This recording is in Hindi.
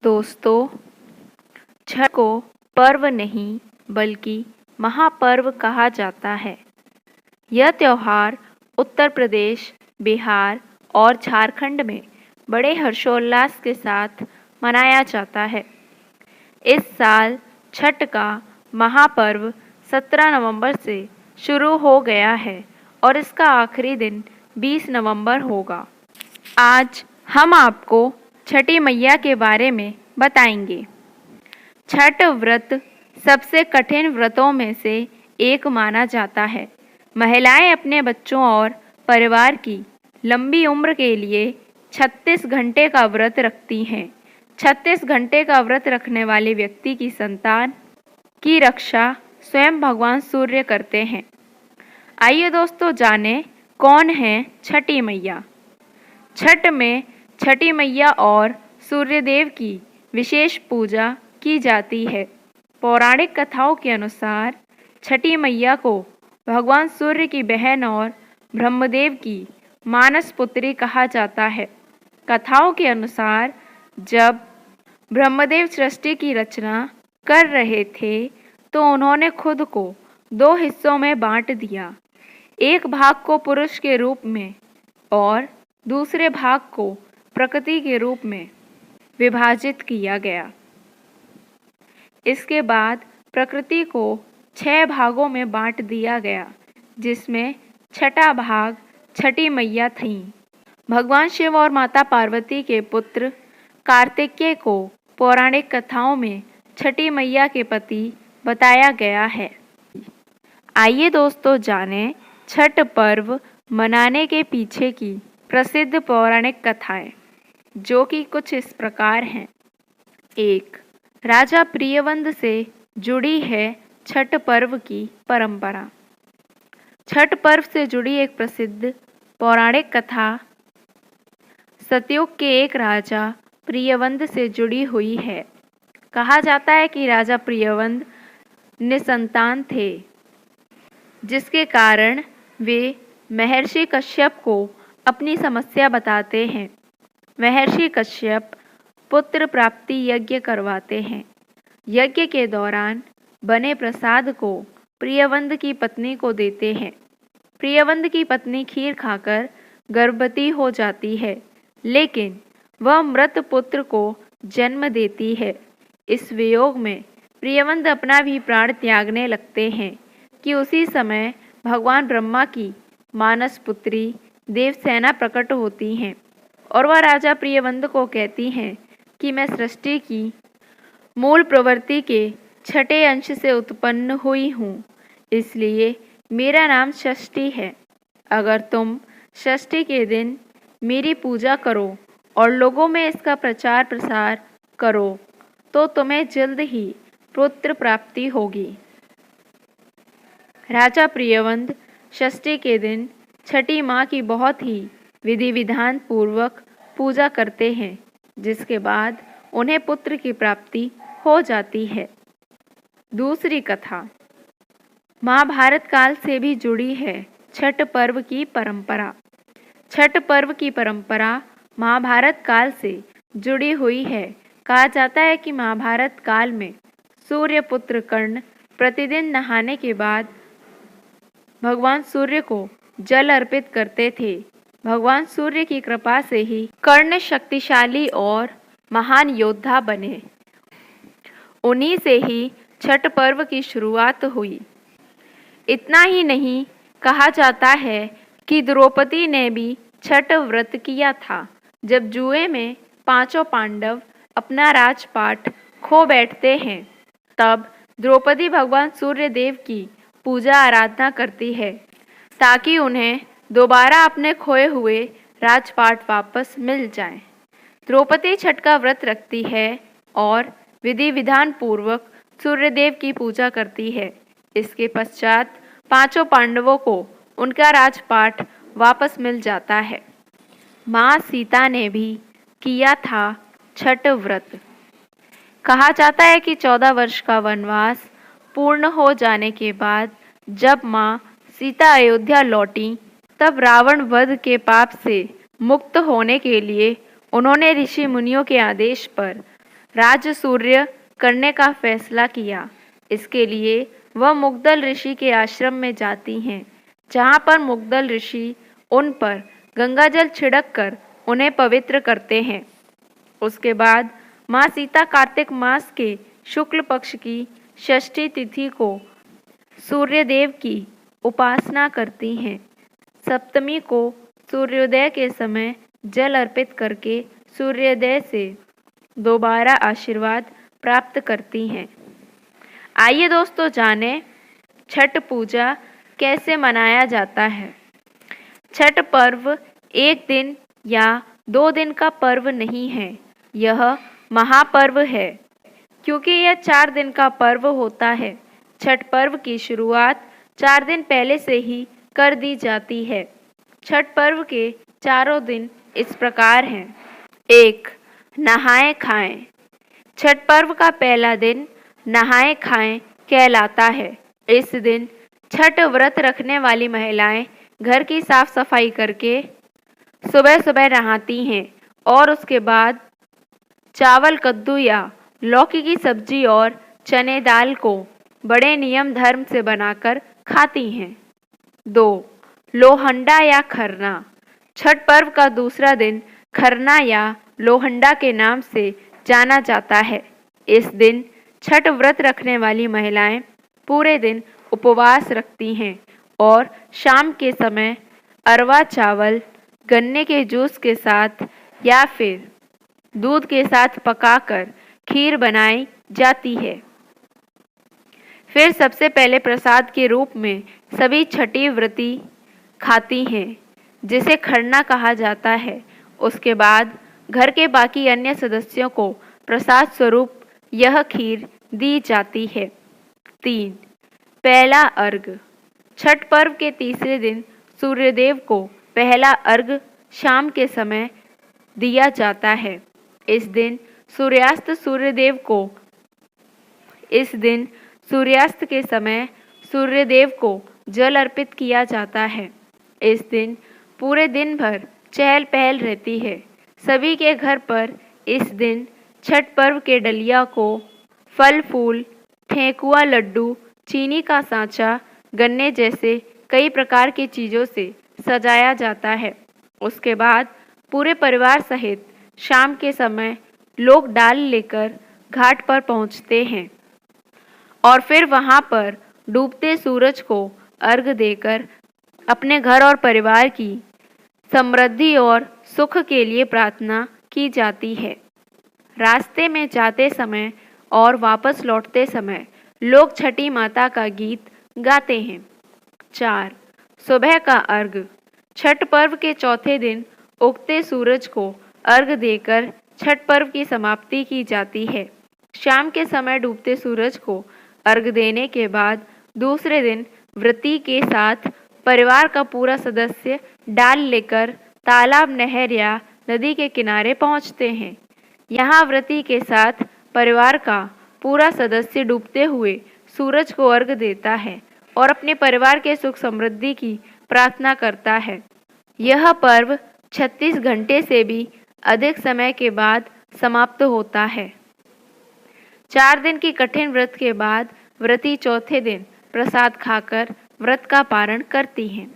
दोस्तों, छठ को पर्व नहीं बल्कि महापर्व कहा जाता है। यह त्योहार उत्तर प्रदेश, बिहार और झारखंड में बड़े हर्षोल्लास के साथ मनाया जाता है। इस साल छठ का महापर्व 17 नवंबर से शुरू हो गया है और इसका आखिरी दिन 20 नवंबर होगा। आज हम आपको छठी मैया के बारे में बताएंगे। छठ व्रत सबसे कठिन व्रतों में से एक माना जाता है। महिलाएं अपने बच्चों और परिवार की लंबी उम्र के लिए 36 घंटे का व्रत रखती हैं। 36 घंटे का व्रत रखने वाले व्यक्ति की संतान की रक्षा स्वयं भगवान सूर्य करते हैं। आइए दोस्तों, जानें कौन है छठी मैया। छठ में छठी मैया और सूर्यदेव की विशेष पूजा की जाती है। पौराणिक कथाओं के अनुसार छठी मैया को भगवान सूर्य की बहन और ब्रह्मदेव की मानस पुत्री कहा जाता है। कथाओं के अनुसार जब ब्रह्मदेव सृष्टि की रचना कर रहे थे तो उन्होंने खुद को 2 हिस्सों में बांट दिया। एक भाग को पुरुष के रूप में और दूसरे भाग को प्रकृति के रूप में विभाजित किया गया। इसके बाद प्रकृति को 6 भागों में बांट दिया गया, जिसमें छठा भाग छठी मैया थीं। भगवान शिव और माता पार्वती के पुत्र कार्तिकेय को पौराणिक कथाओं में छठी मैया के पति बताया गया है। आइए दोस्तों, जानें छठ पर्व मनाने के पीछे की प्रसिद्ध पौराणिक कथाएं, जो कि कुछ इस प्रकार हैं। 1. राजा प्रियवंद से जुड़ी है छठ पर्व की परंपरा। छठ पर्व से जुड़ी एक प्रसिद्ध पौराणिक कथा सतयुग के एक राजा प्रियवंद से जुड़ी हुई है। कहा जाता है कि राजा प्रियवंद निसंतान थे, जिसके कारण वे महर्षि कश्यप को अपनी समस्या बताते हैं। महर्षि कश्यप पुत्र प्राप्ति यज्ञ करवाते हैं। यज्ञ के दौरान बने प्रसाद को प्रियवंद की पत्नी को देते हैं। प्रियवंद की पत्नी खीर खाकर गर्भवती हो जाती है, लेकिन वह मृत पुत्र को जन्म देती है। इस वियोग में प्रियवंद अपना भी प्राण त्यागने लगते हैं कि उसी समय भगवान ब्रह्मा की मानस पुत्री देवसेना प्रकट होती हैं और वह राजा प्रियवंद को कहती हैं कि मैं सृष्टि की मूल प्रवृत्ति के छठे अंश से उत्पन्न हुई हूँ, इसलिए मेरा नाम षष्ठी है। अगर तुम षष्ठी के दिन मेरी पूजा करो और लोगों में इसका प्रचार प्रसार करो तो तुम्हें जल्द ही पुत्र प्राप्ति होगी। राजा प्रियवंद षष्ठी के दिन छठी माँ की बहुत ही विधि विधान पूर्वक पूजा करते हैं, जिसके बाद उन्हें पुत्र की प्राप्ति हो जाती है। दूसरी कथा महाभारत काल से भी जुड़ी है छठ पर्व की परंपरा। छठ पर्व की परंपरा महाभारत काल से जुड़ी हुई है। कहा जाता है कि महाभारत काल में सूर्यपुत्र कर्ण प्रतिदिन नहाने के बाद भगवान सूर्य को जल अर्पित करते थे। भगवान सूर्य की कृपा से ही कर्ण शक्तिशाली और महान योद्धा बने। उन्हीं से ही छठ पर्व की शुरुआत हुई। इतना ही नहीं, कहा जाता है कि द्रौपदी ने भी छठ व्रत किया था। जब जुए में 5 पांडव अपना राजपाट खो बैठते हैं, तब द्रौपदी भगवान सूर्य देव की पूजा आराधना करती है ताकि उन्हें दोबारा अपने खोए हुए राजपाट वापस मिल जाए। द्रौपदी छठ का व्रत रखती है और विधि विधान पूर्वक सूर्यदेव की पूजा करती है। इसके पश्चात 5 पांडवों को उनका राजपाट वापस मिल जाता है। माँ सीता ने भी किया था छठ व्रत। कहा जाता है कि 14 वर्ष का वनवास पूर्ण हो जाने के बाद जब माँ सीता अयोध्या लौटी, तब रावण वध के पाप से मुक्त होने के लिए उन्होंने ऋषि मुनियों के आदेश पर राजसूय करने का फैसला किया। इसके लिए वह मुग्दल ऋषि के आश्रम में जाती हैं, जहाँ पर मुग्दल ऋषि उन पर गंगाजल छिड़क कर उन्हें पवित्र करते हैं। उसके बाद माँ सीता कार्तिक मास के शुक्ल पक्ष की षष्ठी तिथि को सूर्यदेव की उपासना करती हैं। सप्तमी को सूर्योदय के समय जल अर्पित करके सूर्योदय से दोबारा आशीर्वाद प्राप्त करती हैं। आइए दोस्तों जानें छठ पूजा कैसे मनाया जाता है। छठ पर्व एक दिन या 2 दिन का पर्व नहीं है, यह महापर्व है। क्योंकि यह 4 दिन का पर्व होता है, छठ पर्व की शुरुआत 4 दिन पहले से ही कर दी जाती है। छठ पर्व के चारों दिन इस प्रकार हैं। 1. नहाए खाएं। छठ पर्व का पहला दिन नहाए खाएं कहलाता है। इस दिन छठ व्रत रखने वाली महिलाएं घर की साफ सफाई करके सुबह सुबह नहाती हैं और उसके बाद चावल, कद्दू या लौकी की सब्जी और चने दाल को बड़े नियम धर्म से बनाकर खाती हैं। 2. लोहंडा या खरना। छठ पर्व का दूसरा दिन खरना या लोहंडा के नाम से जाना जाता है। इस दिन छठ व्रत रखने वाली महिलाएं पूरे दिन उपवास रखती हैं और शाम के समय अरवा चावल गन्ने के जूस के साथ या फिर दूध के साथ पकाकर खीर बनाई जाती है। फिर सबसे पहले प्रसाद के रूप में सभी छठी व्रती खाती हैं, जिसे खरना कहा जाता है। उसके बाद घर के बाकी अन्य सदस्यों को प्रसाद स्वरूप यह खीर दी जाती है। 3. पहला अर्घ। छठ पर्व के तीसरे दिन सूर्यदेव को पहला अर्घ शाम के समय दिया जाता है। इस दिन सूर्यास्त के समय सूर्यदेव को जल अर्पित किया जाता है। इस दिन पूरे दिन भर चहल पहल रहती है। सभी के घर पर इस दिन छठ पर्व के डलिया को फल फूल, ठेकुआ, लड्डू, चीनी का सांचा, गन्ने जैसे कई प्रकार की चीज़ों से सजाया जाता है। उसके बाद पूरे परिवार सहित शाम के समय लोग डाल लेकर घाट पर पहुंचते हैं और फिर वहां पर डूबते सूरज को अर्घ देकर अपने घर और परिवार की समृद्धि और सुख के लिए प्रार्थना की जाती है। रास्ते में जाते समय और वापस लौटते समय लोग छठी माता का गीत गाते हैं। 4. सुबह का अर्घ। छठ पर्व के चौथे दिन उगते सूरज को अर्घ देकर छठ पर्व की समाप्ति की जाती है। शाम के समय डूबते सूरज को अर्घ देने के बाद दूसरे दिन व्रती के साथ परिवार का पूरा सदस्य डाल लेकर तालाब, नहर या नदी के किनारे पहुंचते हैं। यहाँ व्रती के साथ परिवार का पूरा सदस्य डूबते हुए सूरज को अर्घ देता है और अपने परिवार के सुख समृद्धि की प्रार्थना करता है। यह पर्व 36 घंटे से भी अधिक समय के बाद समाप्त होता है। 4 दिन की कठिन व्रत के बाद व्रती चौथे दिन प्रसाद खाकर व्रत का पारण करती हैं।